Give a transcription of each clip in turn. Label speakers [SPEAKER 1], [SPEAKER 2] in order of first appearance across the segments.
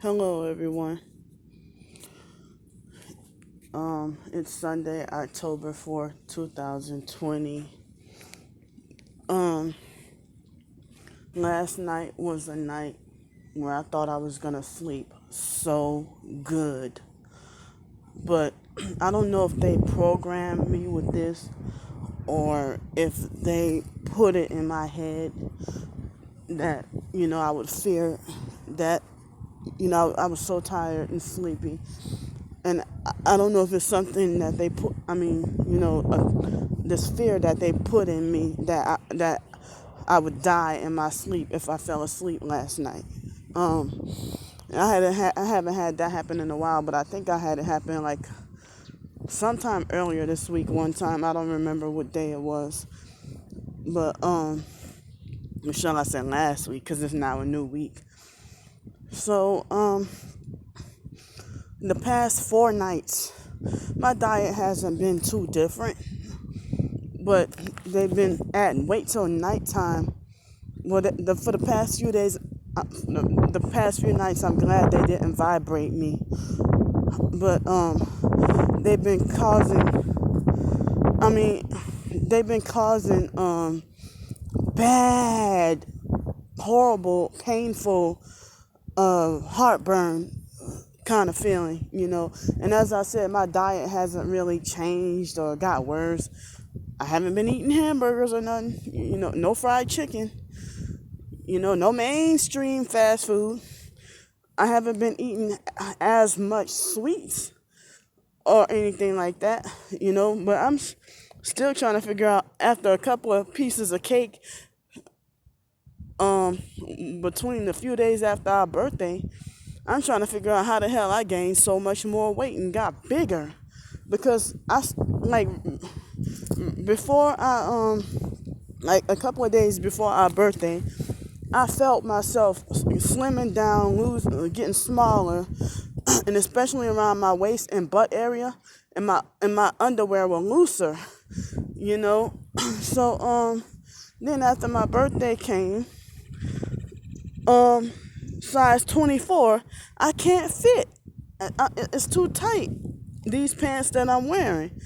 [SPEAKER 1] Hello, everyone. It's Sunday, October 4th, 2020. Um, Last night was a night where I thought I was gonna sleep so good, but I don't know if they programmed me with this or if they put it in my head that I would fear that I was so tired and sleepy. And I don't know if it's something that they put. I mean, this fear that they put in me that I would die in my sleep if I fell asleep last night. Um, I haven't had that happen in a while, but I think I had it happen like sometime earlier this week. One time, I don't remember what day it was, but shall I say last week because it's now a new week. So the past 4 nights, my diet hasn't been too different, but they've been adding. Wait till nighttime. Well, for the past few days, the past few nights, I'm glad they didn't vibrate me. But they've been causing. I mean, they've been causing bad, horrible, painful, heartburn kind of feeling. And as I said, my diet hasn't really changed or got worse. I haven't been eating hamburgers or nothing, no fried chicken, no mainstream fast food. I haven't been eating as much sweets or anything like that, but I'm still trying to figure out after a couple of pieces of cake, between the few days after our birthday, I'm trying to figure out how the hell I gained so much more weight and got bigger. Because like before like a couple of days before our birthday, I felt myself slimming down, getting smaller, and especially around my waist and butt area, and my underwear were looser, you know. So then after my birthday came, size 24, I can't fit. It's too tight. These pants that I'm wearing,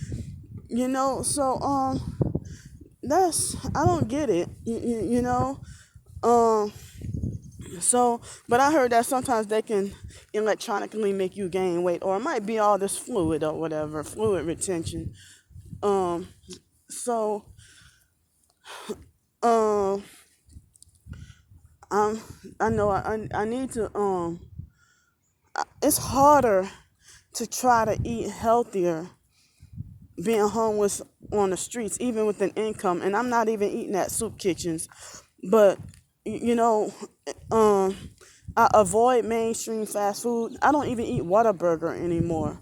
[SPEAKER 1] So I don't get it, you know. Um, but I heard that sometimes they can electronically make you gain weight, or it might be all this fluid or whatever, fluid retention. Um, so, um, I'm, I know I need to, it's harder to try to eat healthier being homeless on the streets, even with an income. And I'm not even eating at soup kitchens, but, you know, um, I avoid mainstream fast food. I don't even eat Whataburger anymore.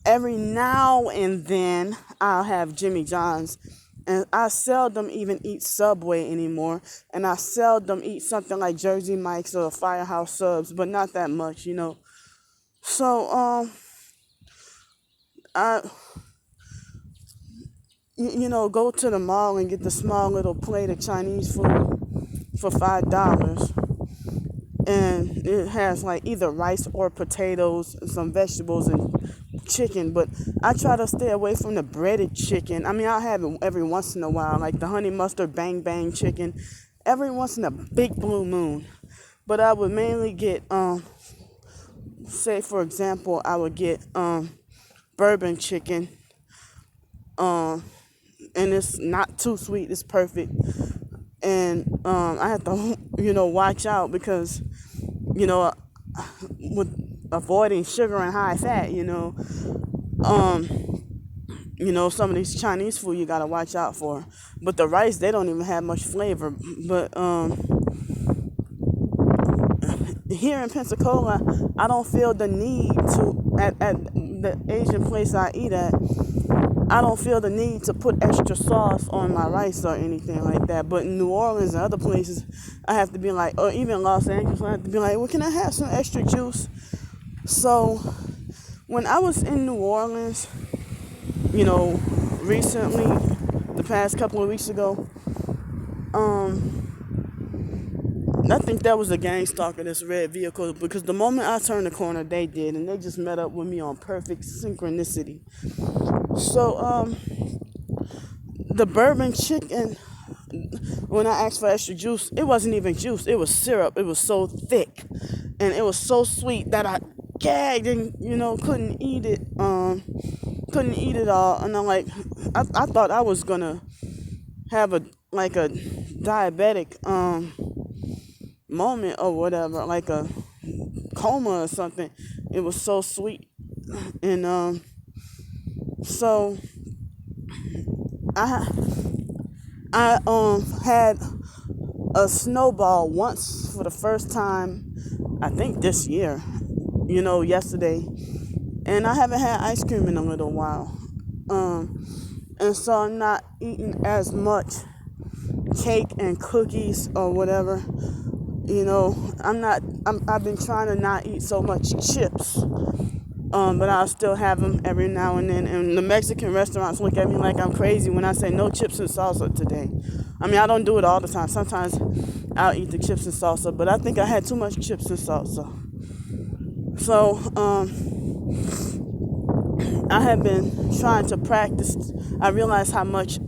[SPEAKER 1] Every now and then I'll have Jimmy John's, and I seldom even eat Subway anymore, and I seldom eat something like Jersey Mike's or Firehouse Subs, but not that much. So I go to the mall and get the small little plate of Chinese food for $5, and it has like either rice or potatoes, some vegetables, and chicken. But I try to stay away from the breaded chicken. I mean, I'll have it every once in a while, like the honey mustard bang bang chicken, every once in a big blue moon. But I would mainly get, say for example, I would get bourbon chicken, um, and it's not too sweet. It's perfect. And I have to, watch out because, you know, with avoiding sugar and high fat, um, some of these Chinese food you gotta watch out for. But the rice, they don't even have much flavor. But here in Pensacola, I don't feel the need to at the Asian place I eat at. I don't feel the need to put extra sauce on my rice or anything like that. But in New Orleans and other places, I have to be like, or even Los Angeles, I have to be like, well, can I have some extra juice? So when I was in New Orleans, recently, the past couple of weeks ago, I think that was a gang stalker, this red vehicle, because the moment I turned the corner, they did, and they just met up with me on perfect synchronicity. So, the bourbon chicken, when I asked for extra juice, it wasn't even juice. It was syrup. It was so thick, and it was so sweet that I gagged and couldn't eat it. Couldn't eat it all, and I'm like, I thought I was gonna have a diabetic moment or whatever, like a coma or something. It was so sweet, and so I I had a snowball once for the first time, I think this year, yesterday, and I haven't had ice cream in a little while, and so I'm not eating as much cake and cookies or whatever. I've been trying to not eat so much chips, but I'll still have them every now and then. And the Mexican restaurants look at me like I'm crazy when I say no chips and salsa today. I mean, I don't do it all the time. Sometimes I'll eat the chips and salsa, but I think I had too much chips and salsa. So, I have been trying to practice. I realize how much,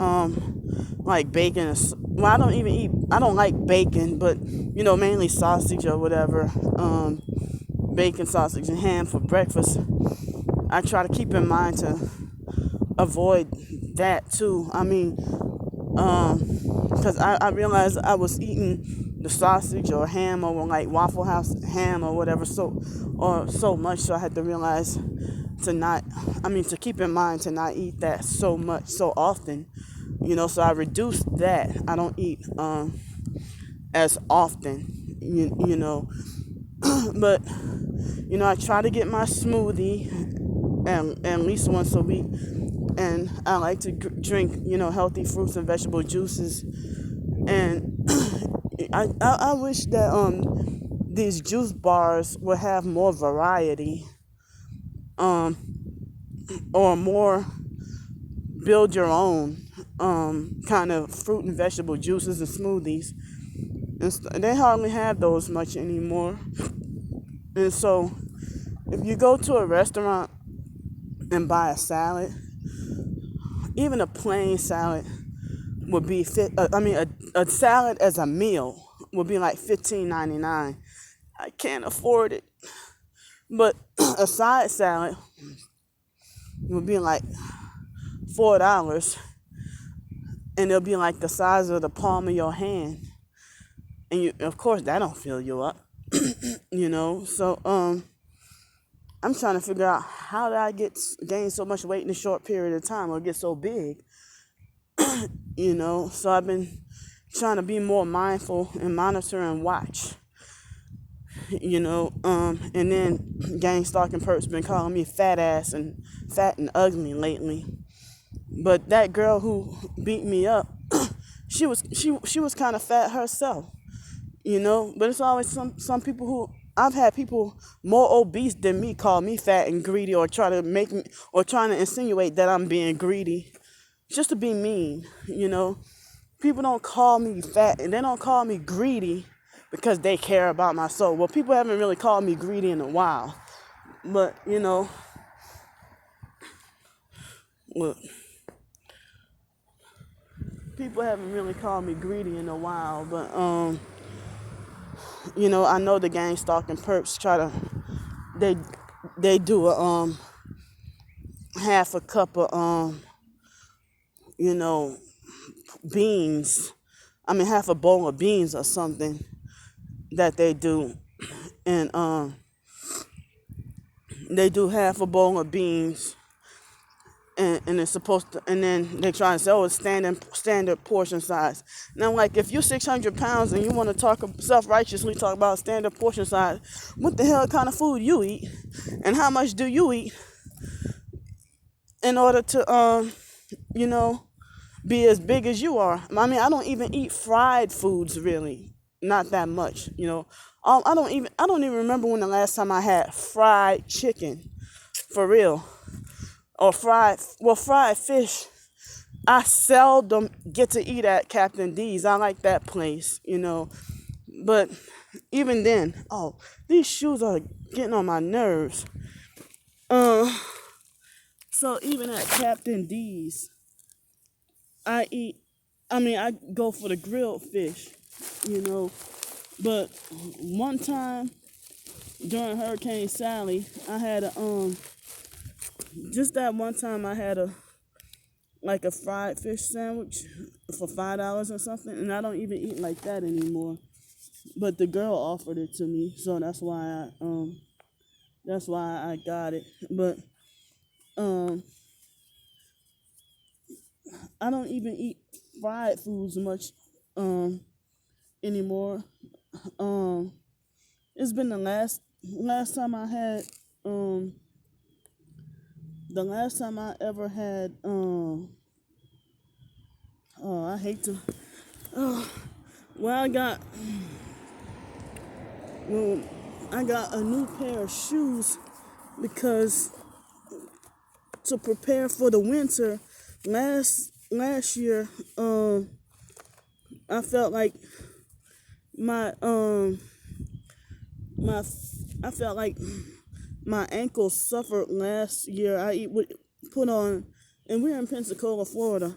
[SPEAKER 1] like bacon is, well, I don't like bacon, but, mainly sausage or whatever. Bacon, sausage, and ham for breakfast. I try to keep in mind to avoid that too. I mean, because I realized I was eating the sausage or ham or like Waffle House ham or whatever so much, so I had to realize to keep in mind to not eat that so much so often. So I reduced that. I don't eat as often. But I try to get my smoothie at least once a week, and I like to drink healthy fruits and vegetable juices. And I wish that these juice bars would have more variety, or more build your own kind of fruit and vegetable juices and smoothies. And they hardly have those much anymore. And so, if you go to a restaurant and buy a salad, even a plain salad would be a salad as a meal would be like $15.99. I can't afford it, but a side salad would be like $4, and it'll be like the size of the palm of your hand, and of course that don't fill you up. So I'm trying to figure out how did I gain so much weight in a short period of time or get so big. So I've been trying to be more mindful and monitor and watch. And then gang stalking perps been calling me fat and ugly lately. But that girl who beat me up, she was kind of fat herself. But it's always some people who I've had people more obese than me call me fat and greedy, or trying to insinuate that I'm being greedy just to be mean. People don't call me fat and they don't call me greedy because they care about my soul. Well, people haven't really called me greedy in a while, but look, people haven't really called me greedy in a while, but I know the gang stalking perps they do a half a cup of beans. I mean half a bowl of beans or something that they do, and they do half a bowl of beans, and it's supposed to, and then they try and say, oh, it's standard portion size. And I'm like, if you're 600 pounds and you want to self-righteously talk about standard portion size, what the hell kind of food you eat, and how much do you eat in order to be as big as you are? I mean, I don't even eat fried foods really, not that much. I don't even remember when the last time I had fried chicken, for real. Or fried fish. I seldom get to eat at Captain D's. I like that place, But even then, oh, these shoes are getting on my nerves. Uh, so even at Captain D's, I eat. I mean, I go for the grilled fish, you know. But one time during Hurricane Sally, I had a just that one time I had a like a fried fish sandwich for $5 or something, and I don't even eat like that anymore. But the girl offered it to me, so that's why I got it. But um I don't even eat fried foods much anymore. Um it's been last time I had the last time I ever had oh, I hate to well I got well I got a new pair of shoes because to prepare for the winter last year I felt like my my I felt like my ankles suffered last year. Would put on, and we're in Pensacola, Florida.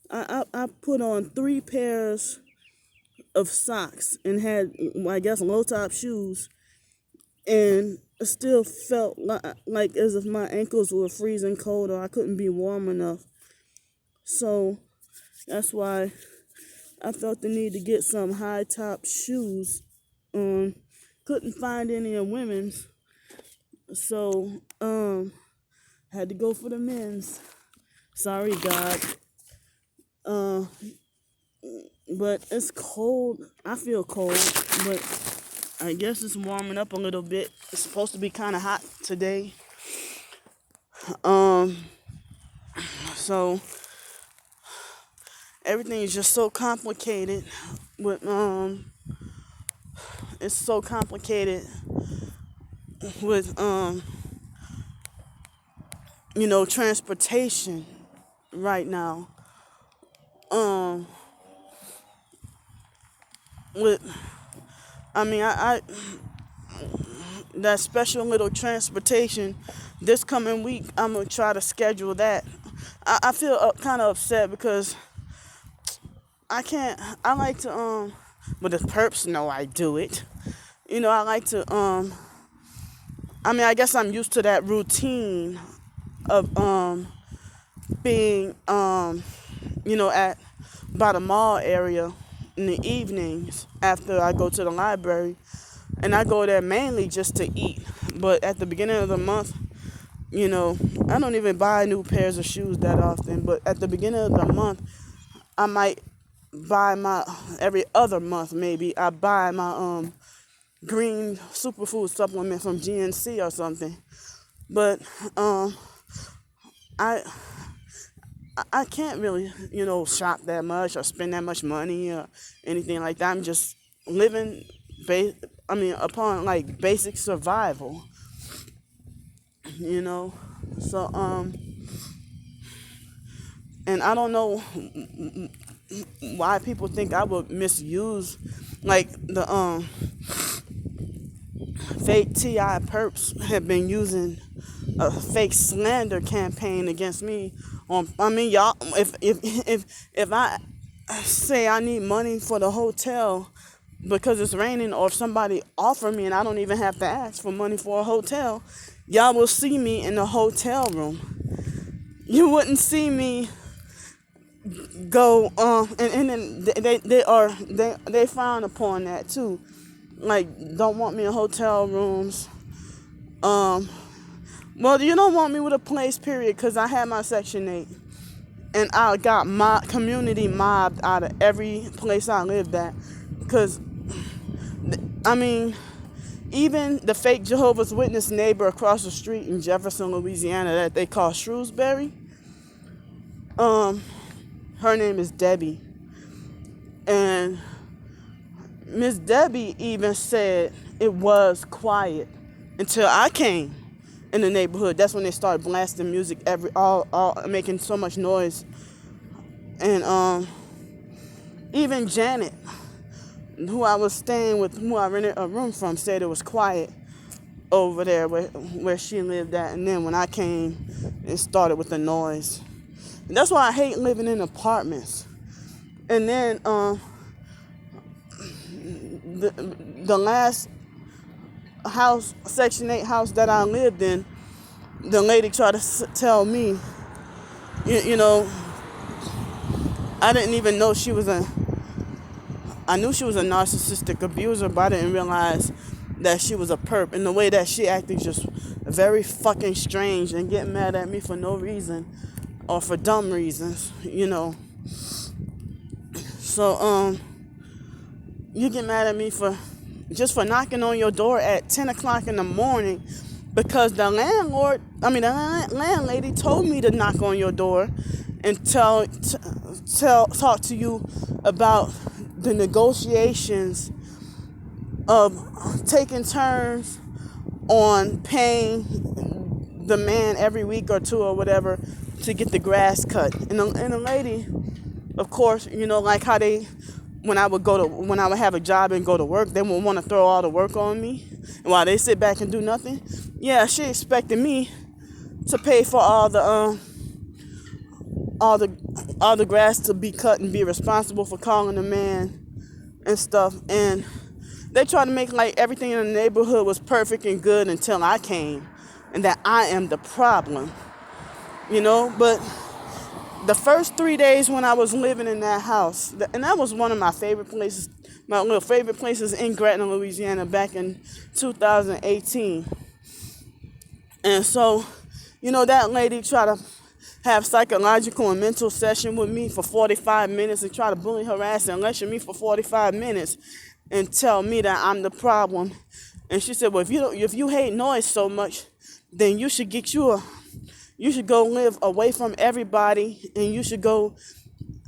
[SPEAKER 1] I put on 3 pairs of socks and had, I guess, low top shoes, and it still felt like as if my ankles were freezing cold or I couldn't be warm enough. So that's why I felt the need to get some high top shoes. Couldn't find any in women's, so had to go for the men's. Sorry, God. But it's cold. I feel cold, but I guess it's warming up a little bit. It's supposed to be kind of hot today. So everything is just so complicated. With it's so complicated with transportation right now. Um, with I mean I that special little transportation this coming week. I'm gonna try to schedule that. I feel kind of upset because I can't. I like to but the perps know I do it. I like to I mean, I guess I'm used to that routine of being at by the mall area in the evenings after I go to the library, and I go there mainly just to eat. But at the beginning of the month, I don't even buy new pairs of shoes that often. But at the beginning of the month, I might buy my every other month maybe I buy my green superfood supplement from GNC or something. But I I can't really, shop that much or spend that much money or anything like that. I'm just living, upon like basic survival, you know. So, and I don't know why people think I would misuse, like the fake TI perps have been using a fake slander campaign against me. Y'all, if I say I need money for the hotel because it's raining, or if somebody offer me and I don't even have to ask for money for a hotel, y'all will see me in the hotel room. You wouldn't see me go and then they frown upon that too. Like, don't want me in hotel rooms. Well, you don't want me with a place, period, because I had my Section 8. And I got my community mobbed out of every place I lived at. Because, even the fake Jehovah's Witness neighbor across the street in Jefferson, Louisiana, that they call Shrewsbury, her name is Debbie. And Miss Debbie even said it was quiet until I came in the neighborhood. That's when they started blasting music all making so much noise. And even Janet, who I was staying with, who I rented a room from, said it was quiet over there where she lived at. And then when I came, it started with the noise. And that's why I hate living in apartments. And then the last house, Section 8 house that I lived in, the lady tried to tell me, you know, I didn't even know I knew she was a narcissistic abuser, but I didn't realize that she was a perp. And the way that she acted just very fucking strange and getting mad at me for no reason or for dumb reasons, So, you get mad at me for knocking on your door at 10 o'clock in the morning because the landlady told me to knock on your door and talk to you about the negotiations of taking turns on paying the man every week or two or whatever to get the grass cut. And the lady, of course, like how when I would have a job and go to work, they would want to throw all the work on me while they sit back and do nothing. Yeah, she expected me to pay for all the grass to be cut and be responsible for calling the man and stuff. And they tried to make like everything in the neighborhood was perfect and good until I came, and that I am the problem, But the first 3 days when I was living in that house, and that was one of my favorite places, my little favorite places in Gretna, Louisiana, back in 2018. And so, that lady tried to have psychological and mental session with me for 45 minutes and try to bully, harass, and lecture me for 45 minutes and tell me that I'm the problem. And she said, well, if you hate noise so much, then you should go live away from everybody, and you should go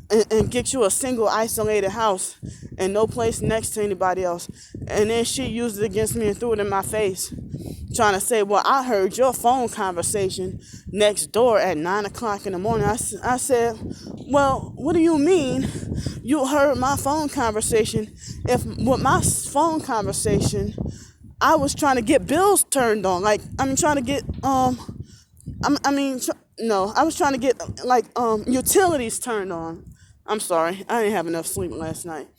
[SPEAKER 1] and get you a single isolated house and no place next to anybody else. And then she used it against me and threw it in my face, trying to say, well, I heard your phone conversation next door at 9 o'clock in the morning. I said, well, what do you mean you heard my phone conversation? If with my phone conversation, I was trying to get bills turned on. I was trying to get utilities turned on. I'm sorry, I didn't have enough sleep last night.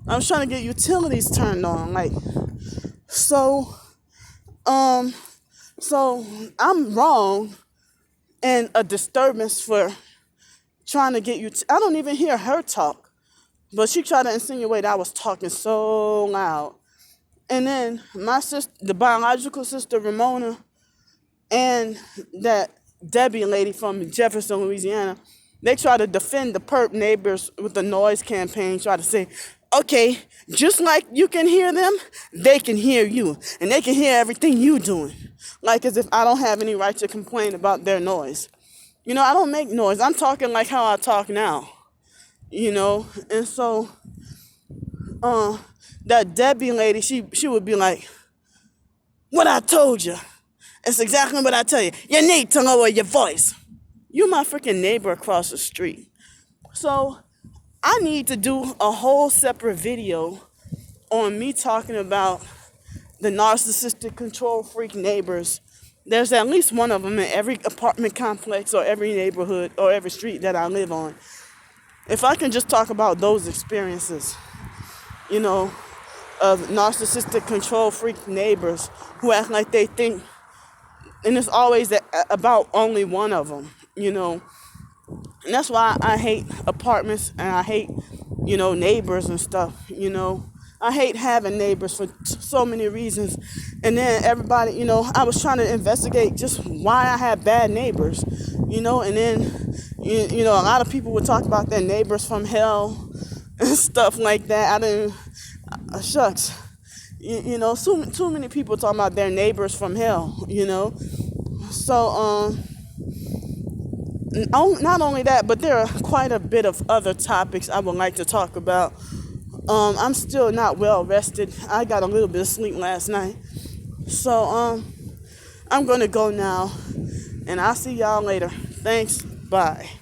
[SPEAKER 1] I was trying to get utilities turned on, so I'm wrong and a disturbance for trying to get you. I don't even hear her talk, but she tried to insinuate I was talking so loud. And then my sister, the biological sister Ramona, and that Debbie lady from Jefferson, Louisiana, they try to defend the perp neighbors with the noise campaign, try to say, okay, just like you can hear them, they can hear you, and they can hear everything you doing. Like as if I don't have any right to complain about their noise. I don't make noise. I'm talking like how I talk now, And so that Debbie lady, she would be like, what I told you. It's exactly what I tell you. You need to lower your voice. You my freaking neighbor across the street. So I need to do a whole separate video on me talking about the narcissistic control freak neighbors. There's at least one of them in every apartment complex or every neighborhood or every street that I live on. If I can just talk about those experiences, of narcissistic control freak neighbors who act like they think, and it's always about only one of them, And that's why I hate apartments and I hate, neighbors and stuff, I hate having neighbors for so many reasons. And then everybody, I was trying to investigate just why I had bad neighbors, and then, a lot of people would talk about their neighbors from hell and stuff like that. Shucks. Too many people talking about their neighbors from hell, So, not only that, but there are quite a bit of other topics I would like to talk about. I'm still not well rested. I got a little bit of sleep last night. So, I'm going to go now, and I'll see y'all later. Thanks. Bye.